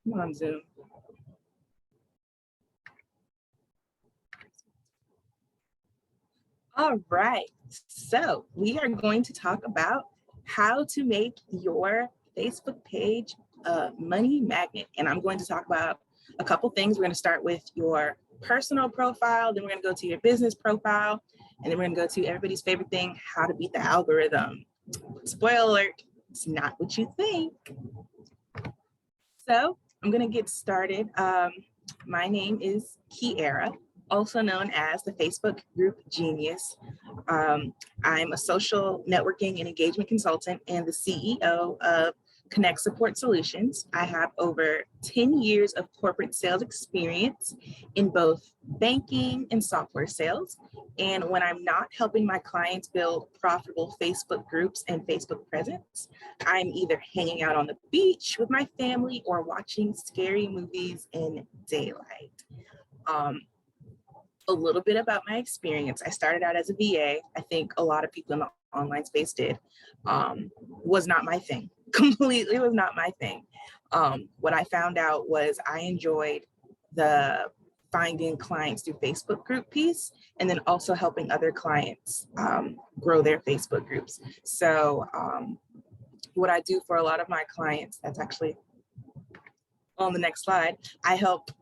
Come on, Zoom. All right, so we are going to talk about how to make your Facebook page a money magnet. And I'm going to talk about a couple things. We're going to start with your personal profile, then we're going to go to your business profile, and then we're going to go to everybody's favorite thing, how to beat the algorithm. Spoiler alert, it's not what you think. So I'm going to get started. My name is Kierra, also known as the Facebook group Genius. I'm a social networking and engagement consultant and the CEO of Connect Support Solutions. I have over 10 years of corporate sales experience in both banking and software sales. And when I'm not helping my clients build profitable Facebook groups and Facebook presence, I'm either hanging out on the beach with my family or watching scary movies in daylight. A little bit about my experience. I started out as a VA. I think a lot of people in the online space did. Was not my thing. Completely was not my thing. What I found out was I enjoyed the finding clients through Facebook group piece, and then also helping other clients grow their Facebook groups. So what I do for a lot of my clients, that's actually on the next slide, I help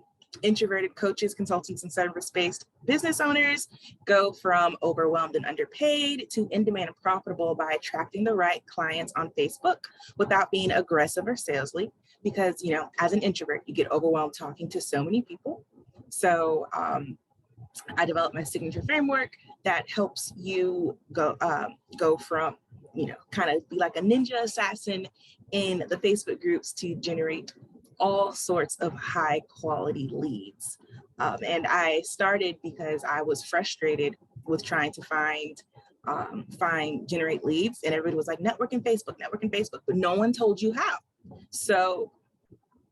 introverted coaches, consultants, and service-based business owners go from overwhelmed and underpaid to in-demand and profitable by attracting the right clients on Facebook without being aggressive or salesy. Because, you know, as an introvert, you get overwhelmed talking to so many people. So I developed my signature framework that helps you go from, you know, kind of be like a ninja assassin in the Facebook groups to generate all sorts of high quality leads. And I started because I was frustrated with trying to generate leads, and everybody was like, network and Facebook, but no one told you how. So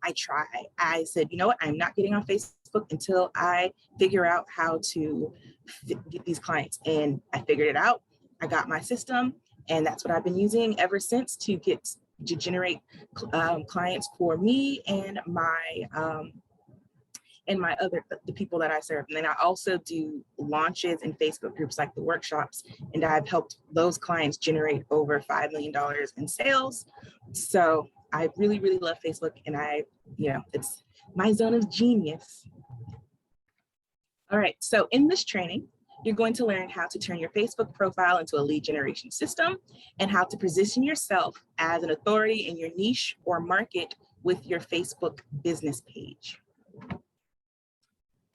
I said, you know what, I'm not getting on Facebook until I figure out how to get these clients. And I figured it out. I got my system, and that's what I've been using ever since to generate clients for me and the people that I serve. And then I also do launches in Facebook groups like the workshops, and I've helped those clients generate over $5 million in sales. So I really, really love Facebook, and it's my zone of genius. All right, so in this training, you're going to learn how to turn your Facebook profile into a lead generation system and how to position yourself as an authority in your niche or market with your Facebook business page.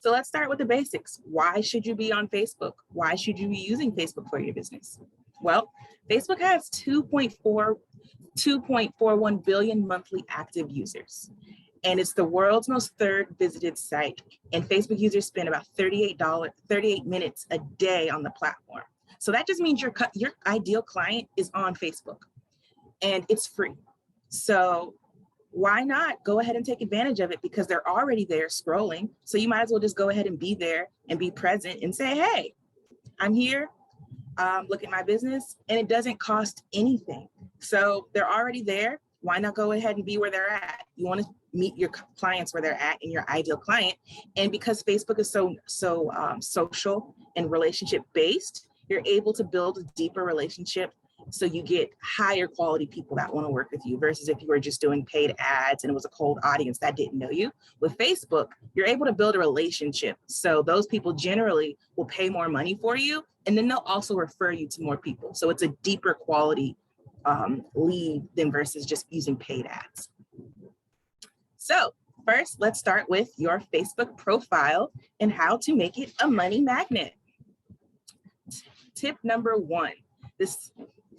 So let's start with the basics. Why should you be on Facebook? Why should you be using Facebook for your business? Well, Facebook has 2.41 billion monthly active users. And it's the world's most third visited site. And Facebook users spend about 38 minutes a day on the platform. So that just means your ideal client is on Facebook, and it's free. So why not go ahead and take advantage of it, because they're already there scrolling. So you might as well just go ahead and be there and be present and say, hey, I'm here, look at my business, and it doesn't cost anything. So they're already there. Why not go ahead and be where they're at? You want to meet your clients where they're at and your ideal client. And because Facebook is so social and relationship based, you're able to build a deeper relationship. So you get higher quality people that want to work with you versus if you were just doing paid ads and it was a cold audience that didn't know you. With Facebook, you're able to build a relationship. So those people generally will pay more money for you, and then they'll also refer you to more people. So it's a deeper quality lead than versus just using paid ads. So first, let's start with your Facebook profile and how to make it a money magnet. Tip number one, this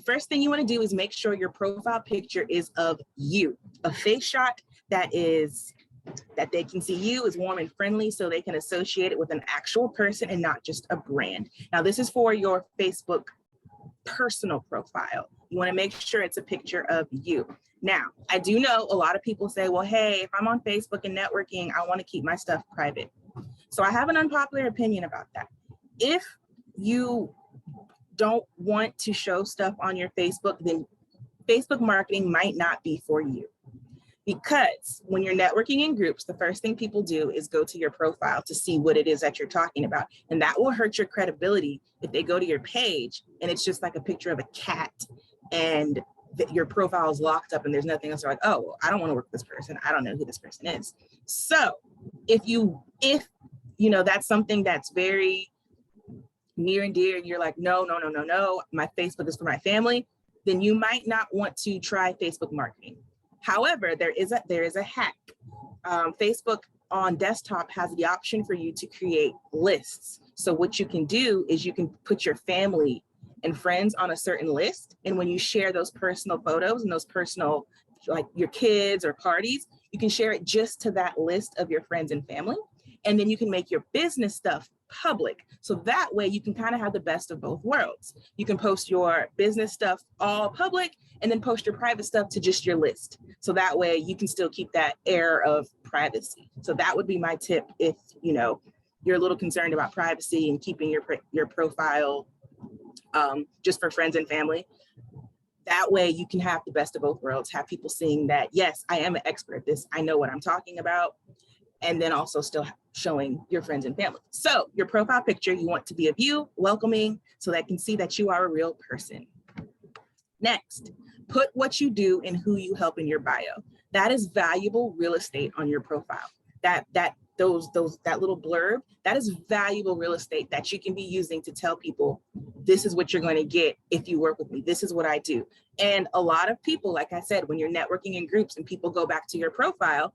first thing you want to do is make sure your profile picture is of you. A face shot that they can see you, is warm and friendly, so they can associate it with an actual person and not just a brand. Now, this is for your Facebook personal profile. You want to make sure it's a picture of you. Now, I do know a lot of people say, well, hey, if I'm on Facebook and networking, I want to keep my stuff private. So I have an unpopular opinion about that. If you don't want to show stuff on your Facebook, then Facebook marketing might not be for you. Because when you're networking in groups, the first thing people do is go to your profile to see what it is that you're talking about. And that will hurt your credibility if they go to your page and it's just like a picture of a cat and your profile is locked up and there's nothing else. They're like, oh, well, I don't want to work with this person. I don't know who this person is. So if you know, that's something that's very near and dear and you're like, no, my Facebook is for my family, then you might not want to try Facebook marketing. However, there is a hack. Facebook on desktop has the option for you to create lists. So what you can do is you can put your family and friends on a certain list. And when you share those personal photos and those personal, like your kids or parties, you can share it just to that list of your friends and family. And then you can make your business stuff public. So that way you can kind of have the best of both worlds. You can post your business stuff all public and then post your private stuff to just your list. So that way you can still keep that air of privacy. So that would be my tip if, you know, you're a little concerned about privacy and keeping your profile just for friends and family. That way you can have the best of both worlds, have people seeing that, yes, I am an expert at this, I know what I'm talking about, and then also still showing your friends and family. So your profile picture, you want to be of you, welcoming, so they can see that you are a real person. Next, put what you do and who you help in your bio. That is valuable real estate on your profile. That little blurb, that is valuable real estate that you can be using to tell people, this is what you're going to get if you work with me. This is what I do. And a lot of people, like I said, when you're networking in groups and people go back to your profile,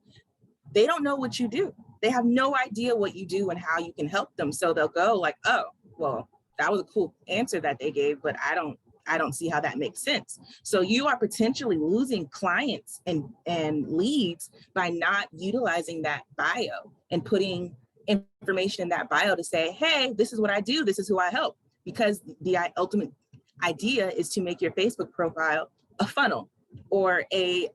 they don't know what you do. They have no idea what you do and how you can help them. So they'll go like, oh, well, that was a cool answer that they gave, but I don't see how that makes sense. So you are potentially losing clients and leads by not utilizing that bio and putting information in that bio to say, hey, this is what I do, this is who I help. Because the ultimate idea is to make your Facebook profile a funnel or a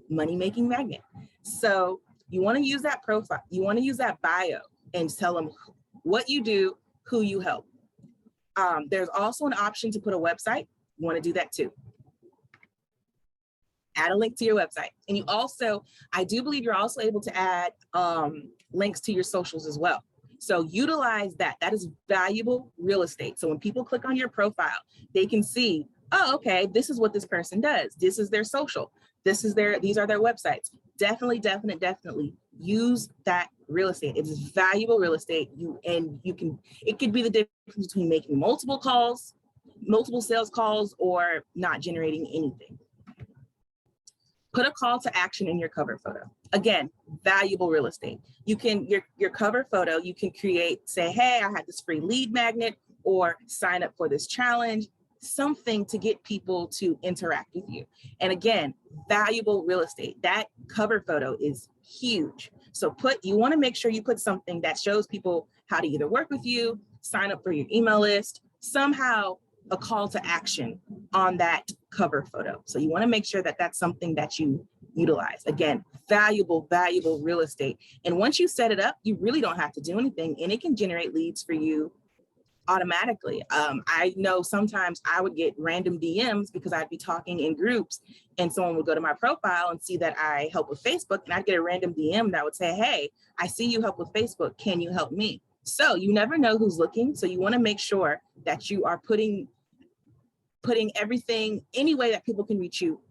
money-making magnet. So you want to use that profile, you want to use that bio and tell them what you do, who you help. There's also an option to put a website. You want to do that too. Add a link to your website. And you also, I do believe you're also able to add links to your socials as well. So utilize that. That is valuable real estate. So when people click on your profile, they can see, oh, okay, this is what this person does. This is their social. These are their websites. Definitely use that real estate. It is valuable real estate. It could be the difference between making multiple sales calls or not generating anything. Put a call to action in your cover photo. Again, valuable real estate. You can, your cover photo, you can create, say, hey, I had this free lead magnet, or sign up for this challenge, something to get people to interact with you. And again, valuable real estate. That cover photo is huge. So you want to make sure you put something that shows people how to either work with you, sign up for your email list, somehow a call to action on that cover photo. So you want to make sure that that's something that you utilize. Again, valuable real estate. And once you set it up, you really don't have to do anything, and it can generate leads for you automatically. I know sometimes I would get random DMs because I'd be talking in groups and someone would go to my profile and see that I help with Facebook, and I'd get a random DM that would say, hey, I see you help with Facebook. Can you help me? So you never know who's looking. So you want to make sure that you are putting everything, any way that people can reach you,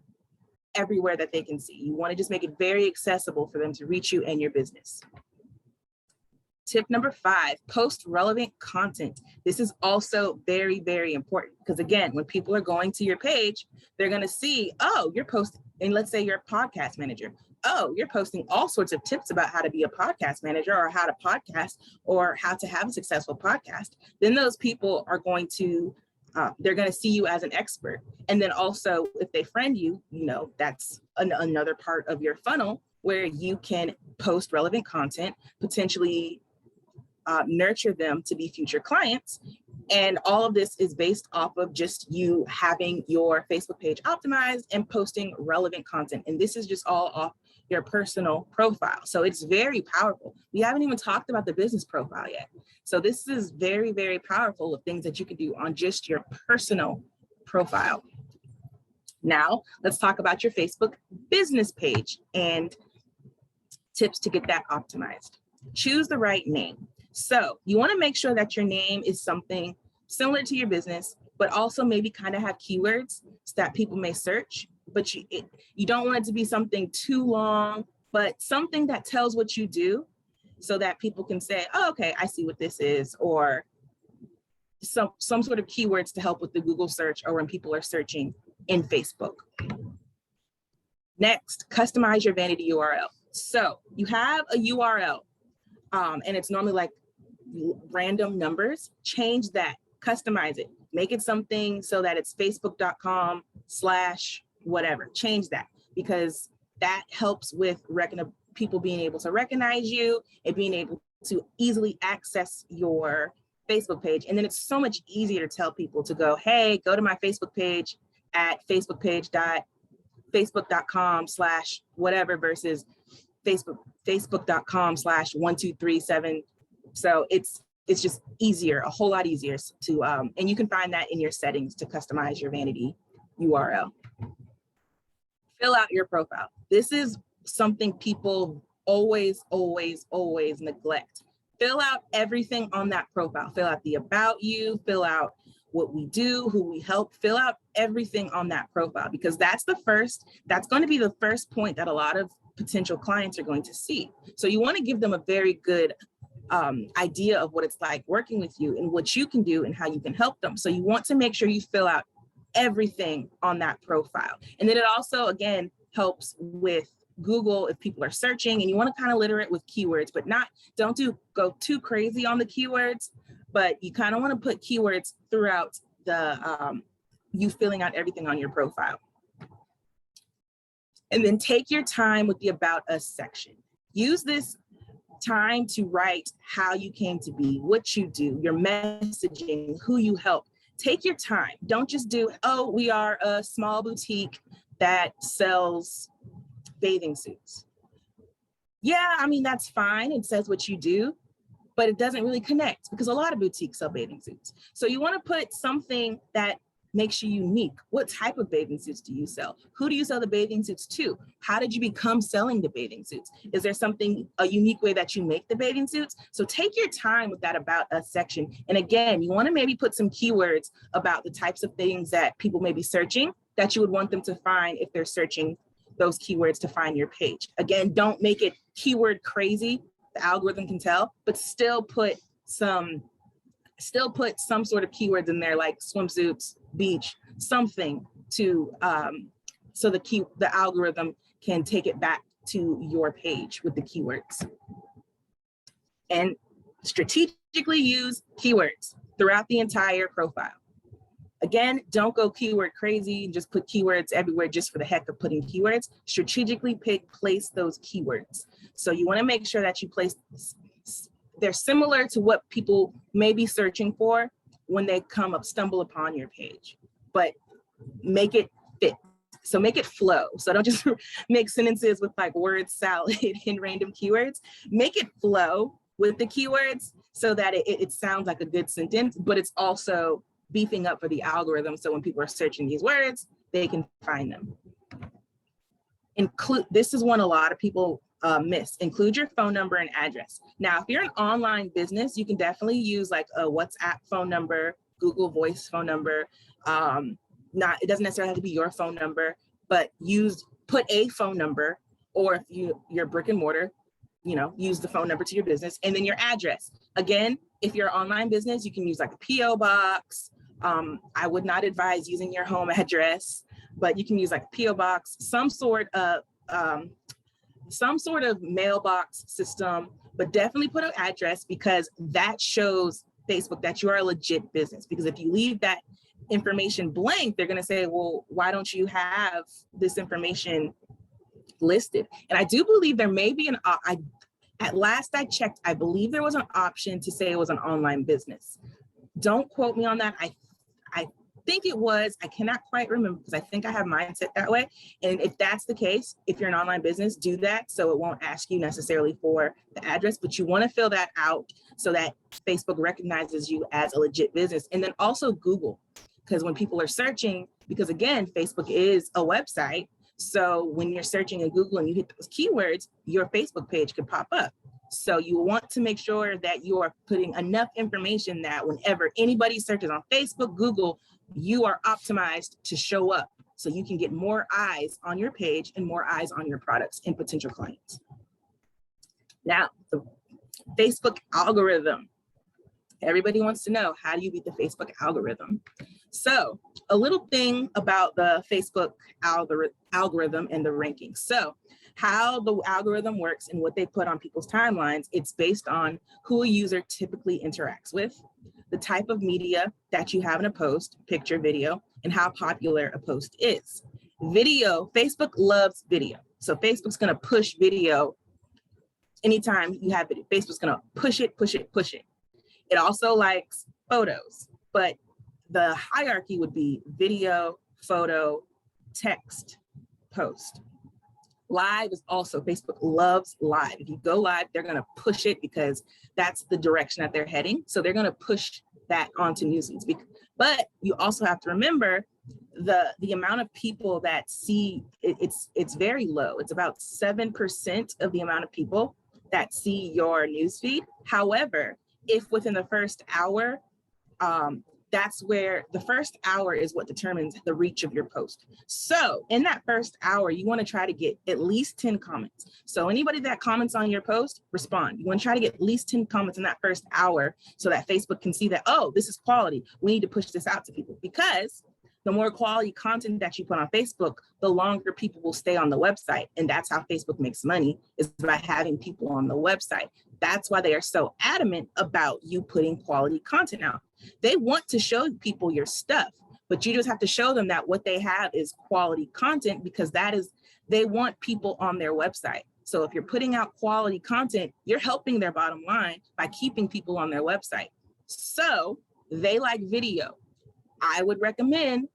everywhere that they can see. You want to just make it very accessible for them to reach you and your business. Tip number 5, post relevant content. This is also very, very important because, again, when people are going to your page, they're going to see, oh, you're posting, and let's say you're a podcast manager. Oh, you're posting all sorts of tips about how to be a podcast manager or how to podcast or how to have a successful podcast. Then those people are going to, they're going to see you as an expert. And then also if they friend you, that's another part of your funnel where you can post relevant content, potentially nurture them to be future clients. And all of this is based off of just you having your Facebook page optimized and posting relevant content. And this is just all off your personal profile. So it's very powerful. We haven't even talked about the business profile yet. So this is very, very powerful of things that you can do on just your personal profile. Now, let's talk about your Facebook business page and tips to get that optimized. Choose the right name. So you want to make sure that your name is something similar to your business, but also maybe kind of have keywords that people may search, but you don't want it to be something too long, but something that tells what you do so that people can say, oh, okay, I see what this is, or some sort of keywords to help with the Google search or when people are searching in Facebook. Next, customize your vanity URL. So you have a URL and it's normally like random numbers. Change that, customize it, make it something so that it's facebook.com/whatever. Change that, because that helps with people being able to recognize you and being able to easily access your Facebook page. And then it's so much easier to tell people to go, hey, go to my Facebook page at facebook.com/whatever versus facebook.com/1237. So it's just easier, a whole lot easier to, and you can find that in your settings to customize your vanity URL. Fill out your profile. This is something people always neglect. Fill out everything on that profile. Fill out the about you, fill out what we do, who we help, fill out everything on that profile, because that's going to be the first point that a lot of potential clients are going to see. So you want to give them a very good idea of what it's like working with you and what you can do and how you can help them. So you want to make sure you fill out everything on that profile. And then it also, again, helps with Google if people are searching, and you want to kind of litter it with keywords, but don't go too crazy on the keywords, but you kind of want to put keywords throughout the you filling out everything on your profile. And then take your time with the About Us section. Use this time to write how you came to be, what you do, your messaging, who you help. Take your time. Don't just do, oh, we are a small boutique that sells bathing suits. Yeah, I mean, that's fine. It says what you do, but it doesn't really connect because a lot of boutiques sell bathing suits. So you want to put something that makes you unique. What type of bathing suits do you sell? Who do you sell the bathing suits to? How did you become selling the bathing suits? Is there a unique way that you make the bathing suits? So take your time with that About Us section. And again, you want to maybe put some keywords about the types of things that people may be searching that you would want them to find if they're searching those keywords to find your page. Again, don't make it keyword crazy. The algorithm can tell, but still put some sort of keywords in there, like swimsuits, beach, something to so the algorithm can take it back to your page with the keywords. And strategically use keywords throughout the entire profile. Again, don't go keyword crazy, just put keywords everywhere just for the heck of putting keywords. Strategically place those keywords. So you want to make sure that you place, they're similar to what people may be searching for when they stumble upon your page, but make it fit. So make it flow. So don't just make sentences with like word salad and random keywords. Make it flow with the keywords so that it sounds like a good sentence, but it's also beefing up for the algorithm. So when people are searching these words, they can find them. This is one a lot of people miss. Include your phone number and address. Now, if you're an online business, you can definitely use like a WhatsApp phone number, Google Voice phone number. It doesn't necessarily have to be your phone number, but put a phone number, or if you're brick and mortar, use the phone number to your business, and then your address. Again, if you're an online business, you can use like a PO box. I would not advise using your home address, but you can use like a PO box, some sort of mailbox system, but definitely put an address, because that shows Facebook that you are a legit business. Because if you leave that information blank, they're going to say, well, why don't you have this information listed? And I do believe there may be at last I checked, I believe there was an option to say it was an online business. Don't quote me on that. I think it was, I cannot quite remember, because I think I have mine set that way. And if that's the case, if you're an online business, do that. So it won't ask you necessarily for the address, but you want to fill that out so that Facebook recognizes you as a legit business. And then also Google, because when people are searching, because again, Facebook is a website. So when you're searching in Google and you hit those keywords, your Facebook page could pop up. So you want to make sure that you are putting enough information that whenever anybody searches on Facebook, Google, you are optimized to show up so you can get more eyes on your page and more eyes on your products and potential clients. Now, the Facebook algorithm. Everybody wants to know, how do you beat the Facebook algorithm? So a little thing about the Facebook algorithm and the ranking. So how the algorithm works and what they put on people's timelines, it's based on who a user typically interacts with, the type of media that you have in a post, picture, video, and how popular a post is. Video, Facebook loves video. So Facebook's gonna push video anytime you have video. Facebook's gonna push it, push it, push it. It also likes photos, but the hierarchy would be video, photo, text, post. Live is also, Facebook loves live. If you go live, they're gonna push it because that's the direction that they're heading. So they're gonna push that onto newsfeeds. But you also have to remember the amount of people that see, it's very low. It's about 7% of the amount of people that see your newsfeed. However, if within the first hour, that's where the first hour is what determines the reach of your post. So in that first hour, you want to try to get at least 10 comments. So anybody that comments on your post, respond. You want to try to get at least 10 comments in that first hour so that Facebook can see that, oh, this is quality. We need to push this out to people, because the more quality content that you put on Facebook, the longer people will stay on the website. And that's how Facebook makes money, is by having people on the website. That's why they are so adamant about you putting quality content out. They want to show people your stuff, but you just have to show them that what they have is quality content, because that is, they want people on their website. So if you're putting out quality content, you're helping their bottom line by keeping people on their website. So they like video. I would recommend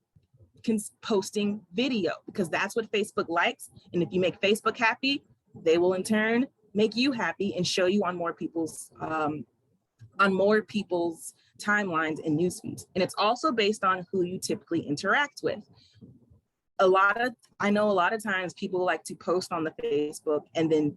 posting video, because that's what Facebook likes. And if you make Facebook happy, they will in turn make you happy and show you on more people's timelines and news feeds. And it's also based on who you typically interact with. I know a lot of times people like to post on the Facebook and then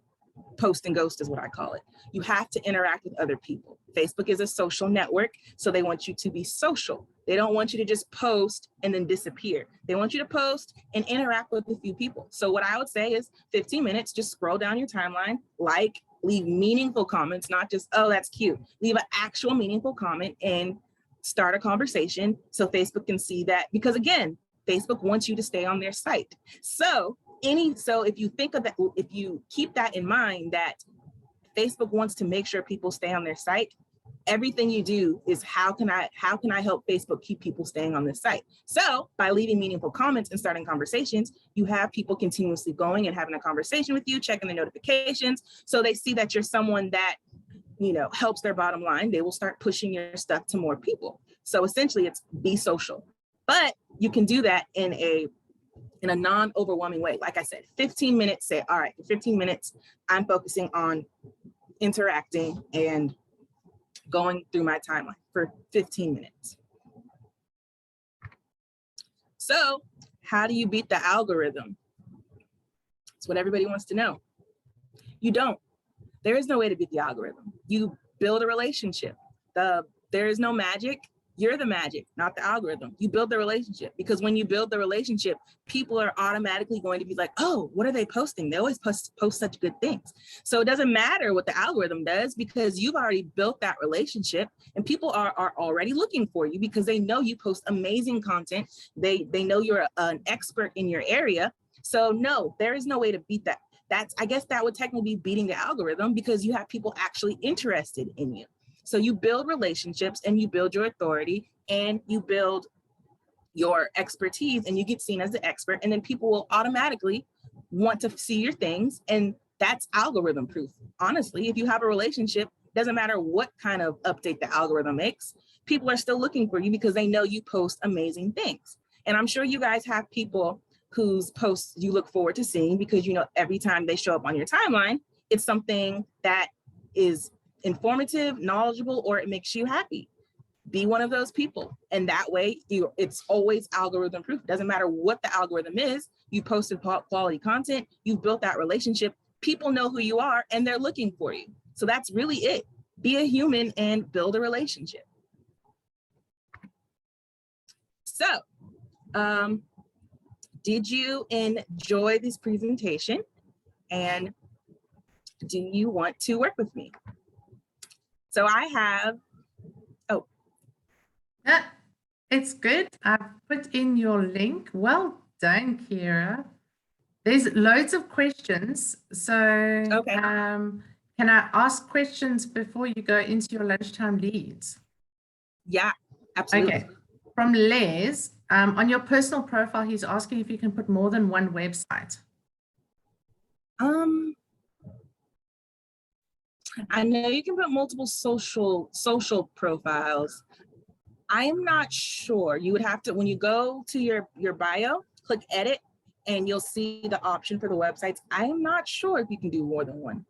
post and ghost is what I call it. You have to interact with other people. Facebook is a social network, so they want you to be social. They don't want you to just post and then disappear. They want you to post and interact with a few people. So what I would say is 15 minutes, just scroll down your timeline, leave meaningful comments, not just, oh, that's cute. Leave an actual meaningful comment and start a conversation so Facebook can see that, because again, Facebook wants you to stay on their site. So if you think of that, if you keep that in mind, that Facebook wants to make sure people stay on their site, everything you do is how can I help Facebook keep people staying on this site? So by leaving meaningful comments and starting conversations, you have people continuously going and having a conversation with you, checking the notifications. So they see that you're someone that, helps their bottom line. They will start pushing your stuff to more people. So essentially it's be social, but you can do that in a non-overwhelming way. Like I said, 15 minutes, say, all right, for 15 minutes, I'm focusing on interacting and going through my timeline for 15 minutes. So how do you beat the algorithm? It's what everybody wants to know. You don't. There is no way to beat the algorithm. You build a relationship. There is no magic. You're the magic, not the algorithm. You build the relationship, because when you build the relationship, people are automatically going to be like, oh, what are they posting? They always post such good things. So it doesn't matter what the algorithm does, because you've already built that relationship, and people are already looking for you because they know you post amazing content. They know you're an expert in your area. So no, there is no way to beat that. I guess that would technically be beating the algorithm, because you have people actually interested in you. So you build relationships and you build your authority and you build your expertise and you get seen as the expert, and then people will automatically want to see your things. And that's algorithm proof. Honestly, if you have a relationship, doesn't matter what kind of update the algorithm makes, people are still looking for you because they know you post amazing things. And I'm sure you guys have people whose posts you look forward to seeing, because every time they show up on your timeline, it's something that is informative, knowledgeable, or it makes you happy. Be one of those people. And that way, it's always algorithm proof. Doesn't matter what the algorithm is. You posted quality content, you've built that relationship, people know who you are and they're looking for you. So that's really it. Be a human and build a relationship. So, did you enjoy this presentation? And do you want to work with me? So I have, Yeah, it's good. I've put in your link. Well done, Kierra. There's loads of questions. So okay. Can I ask questions before you go into your lunchtime leads? Yeah, absolutely. Okay. From Les, on your personal profile, he's asking if you can put more than one website. I know you can put multiple social profiles. I'm not sure. You would have to, when you go to your bio, click edit, and you'll see the option for the websites. I'm not sure if you can do more than one.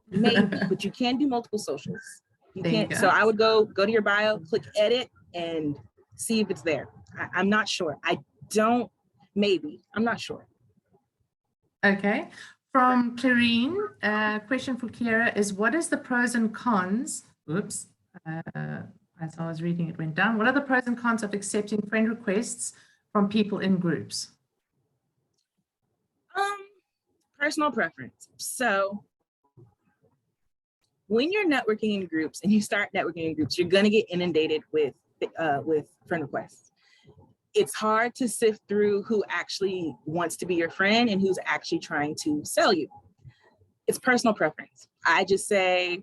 Maybe, but you can do multiple socials. You can't. So I would go to your bio, click edit, and see if it's there. I'm not sure. I'm not sure. Okay. From Clarine, question for Kierra is, what is the pros and cons? Oops. As I was reading, it went down. What are the pros and cons of accepting friend requests from people in groups? Personal preference. So when you're networking in groups and you start networking in groups, you're going to get inundated with friend requests. It's hard to sift through who actually wants to be your friend and who's actually trying to sell you. It's personal preference. I just say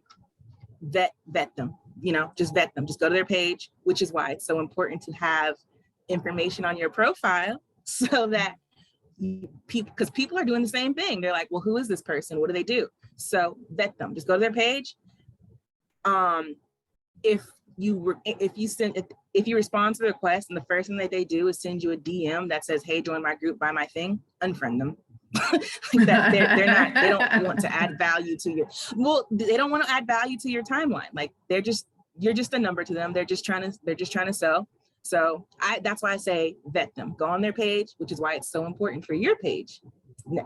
vet them, just vet them. Just go to their page, which is why it's so important to have information on your profile so that because people are doing the same thing. They're like, well, who is this person? What do they do? So vet them. Just go to their page. If you respond to the request and the first thing that they do is send you a DM that says, hey, join my group, buy my thing, unfriend them. They don't want to add value to you. Well, they don't want to add value to your timeline. Like you're just a number to them. They're just trying to sell. So that's why I say vet them. Go on their page, which is why it's so important for your page.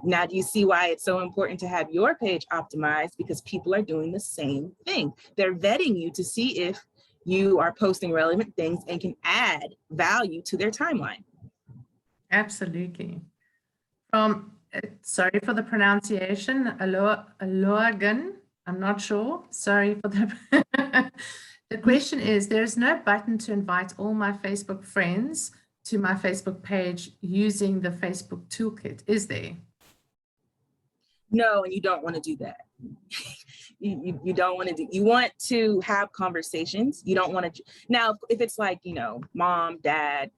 Now, do you see why it's so important to have your page optimized? Because people are doing the same thing. They're vetting you to see if you are posting relevant things and can add value to their timeline. Absolutely. Sorry for the pronunciation, Aloagan, I'm not sure. Sorry for the... The question is, there is no button to invite all my Facebook friends to my Facebook page using the Facebook toolkit, is there? No, and you don't want to do that. You don't want to do, you want to have conversations. You don't want to, now, if it's like, mom, dad,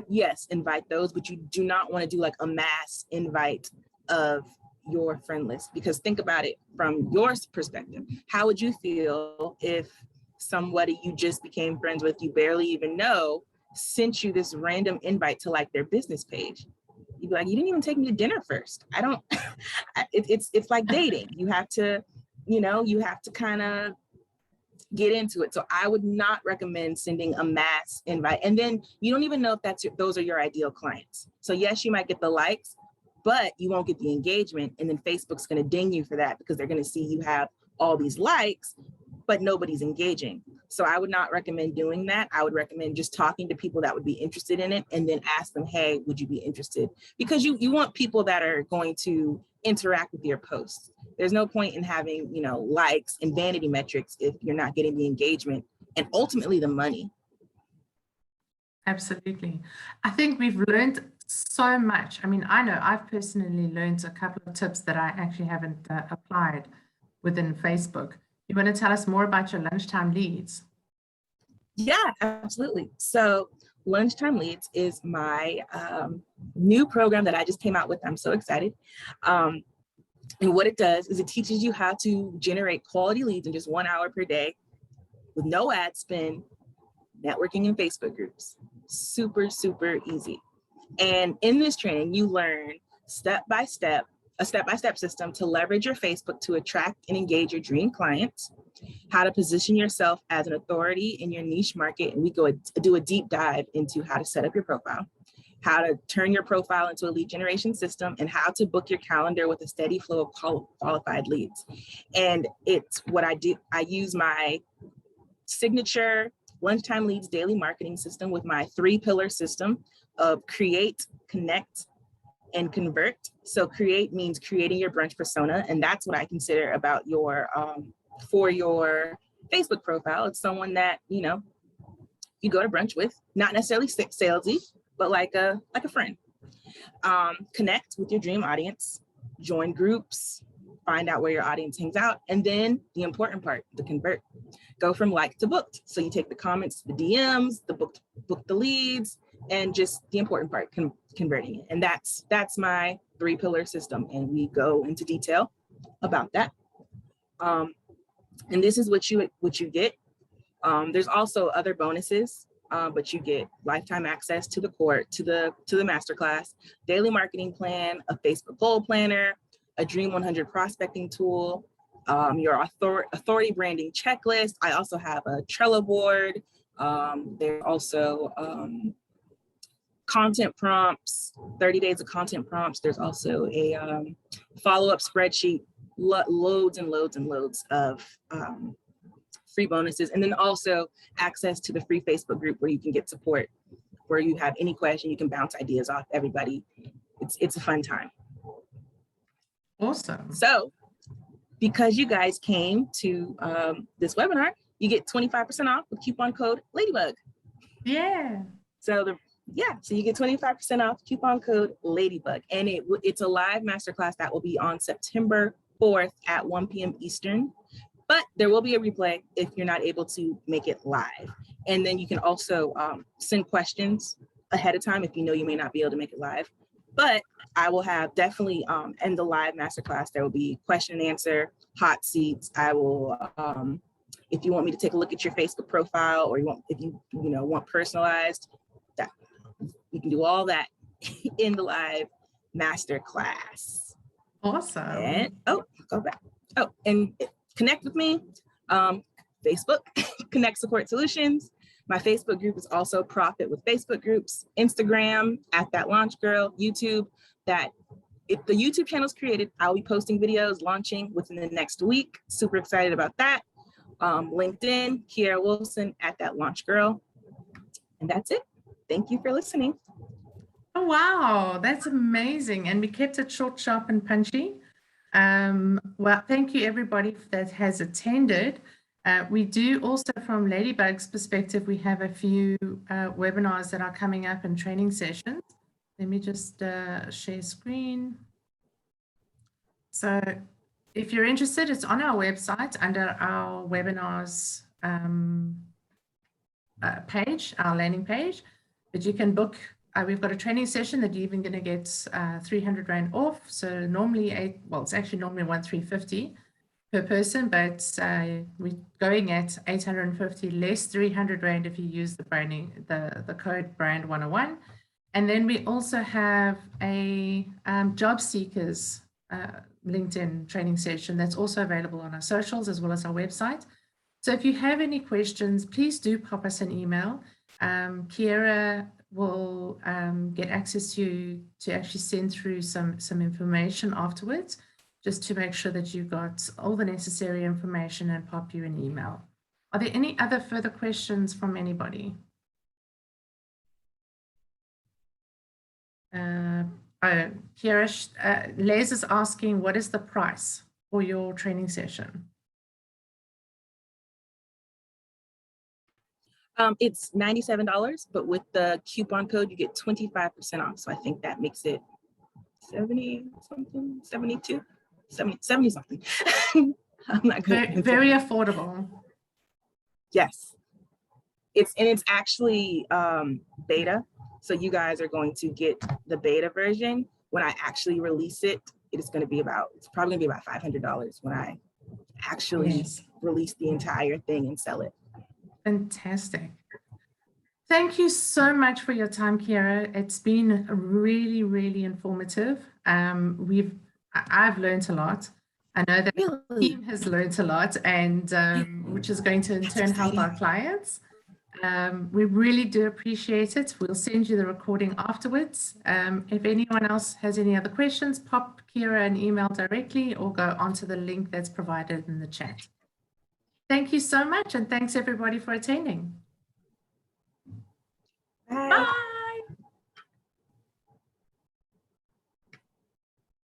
yes, invite those, but you do not want to do like a mass invite of your friend list, because think about it from your perspective. How would you feel if somebody you just became friends with, you barely even know, sent you this random invite to like their business page? You'd be like, you didn't even take me to dinner first. It's like dating. You have to kind of get into it. So I would not recommend sending a mass invite. And then you don't even know if those are your ideal clients. So yes, you might get the likes, but you won't get the engagement. And then Facebook's going to ding you for that because they're going to see you have all these likes, but nobody's engaging. So I would not recommend doing that. I would recommend just talking to people that would be interested in it and then ask them, hey, would you be interested? Because you want people that are going to interact with your posts. There's no point in having, likes and vanity metrics if you're not getting the engagement and ultimately the money. Absolutely. I think we've learned so much. I mean, I know I've personally learned a couple of tips that I actually haven't applied within Facebook. You want to tell us more about your lunchtime leads? Yeah, absolutely. So Lunchtime Leads is my new program that I just came out with. I'm so excited. And what it does is it teaches you how to generate quality leads in just 1 hour per day with no ad spend, networking in Facebook groups. Super, super easy. And in this training, you learn a step-by-step system to leverage your Facebook to attract and engage your dream clients. how to position yourself as an authority in your niche market. And we do a deep dive into how to set up your profile, how to turn your profile into a lead generation system, and how to book your calendar with a steady flow of qualified leads. And it's what I do. I use my signature lunchtime leads daily marketing system with my 3-pillar system of create, connect, and convert. So create means creating your brunch persona. And that's what I consider about your, for your Facebook profile. It's someone that, you know, you go to brunch with, not necessarily salesy, but like a friend. Connect with your dream audience, join groups, find out where your audience hangs out. And then the important part, the convert. Go from like to booked. So you take the comments, the DMs, the book the leads, and just the important part, converting it. And that's my 3-pillar system. And we go into detail about that. And this is what you get. There's also other bonuses, but you get lifetime access to the course, to the masterclass, daily marketing plan, a Facebook goal planner, a Dream 100 prospecting tool, your authority branding checklist. I also have a Trello board. There's also content prompts, 30 days of content prompts. There's also a follow-up spreadsheet, loads and loads and loads of free bonuses. And then also access to the free Facebook group where you can get support, where you have any question, you can bounce ideas off everybody. It's a fun time. Awesome. So because you guys came to this webinar, you get 25% off with coupon code LadyBug. Yeah. So you get 25% off coupon code LadyBug. And it's a live masterclass that will be on September 4th at 1 p.m. Eastern. But there will be a replay if you're not able to make it live. And then you can also send questions ahead of time if you know you may not be able to make it live. But I will have definitely in the live masterclass, there will be question and answer, hot seats. I will, if you want me to take a look at your Facebook profile, or if you want personalized, that you can do all that in the live masterclass. Awesome. And go back. And connect with me. Facebook, Connect Support Solutions. My Facebook group is also Profit with Facebook Groups, Instagram, @thatlaunchgirl, YouTube. That if the YouTube channel is created, I'll be posting videos launching within the next week. Super excited about that. LinkedIn, Kierra Wilson, @thatlaunchgirl. And that's it. Thank you for listening. Oh, wow. That's amazing. And we kept it short, sharp, and punchy. Well, thank you everybody that has attended. We do also, from LadyBug's perspective, we have a few webinars that are coming up and training sessions. Let me just share screen. So if you're interested, it's on our website under our webinars page, our landing page, but you can book. We've got a training session that you're even going to get 300 Rand off. So normally, it's actually normally 1,350 per person, but we're going at 850 less 300 Rand if you use the branding, the code brand 101. And then we also have a job seekers LinkedIn training session that's also available on our socials as well as our website. So if you have any questions, please do pop us an email. Kierra will get access to actually send through some information afterwards, just to make sure that you've got all the necessary information and pop you an email. Are there any other further questions from anybody? Kierra, Les is asking, what is the price for your training session? It's $97, but with the coupon code, you get 25% off. So I think that makes it 70 something, 72, 70 something. I'm not good. Very affordable. Yes. It's actually beta. So you guys are going to get the beta version. When I actually release it, it's probably gonna be about $500 when I actually release the entire thing and sell it. Fantastic. Thank you so much for your time, Kierra. It's been really, really informative. I've learned a lot. I know that the Really? team has learned a lot, and which is going to in turn help our clients. We really do appreciate it. We'll send you the recording afterwards. If anyone else has any other questions, pop Kierra an email directly or go onto the link that's provided in the chat. Thank you so much, and thanks everybody for attending.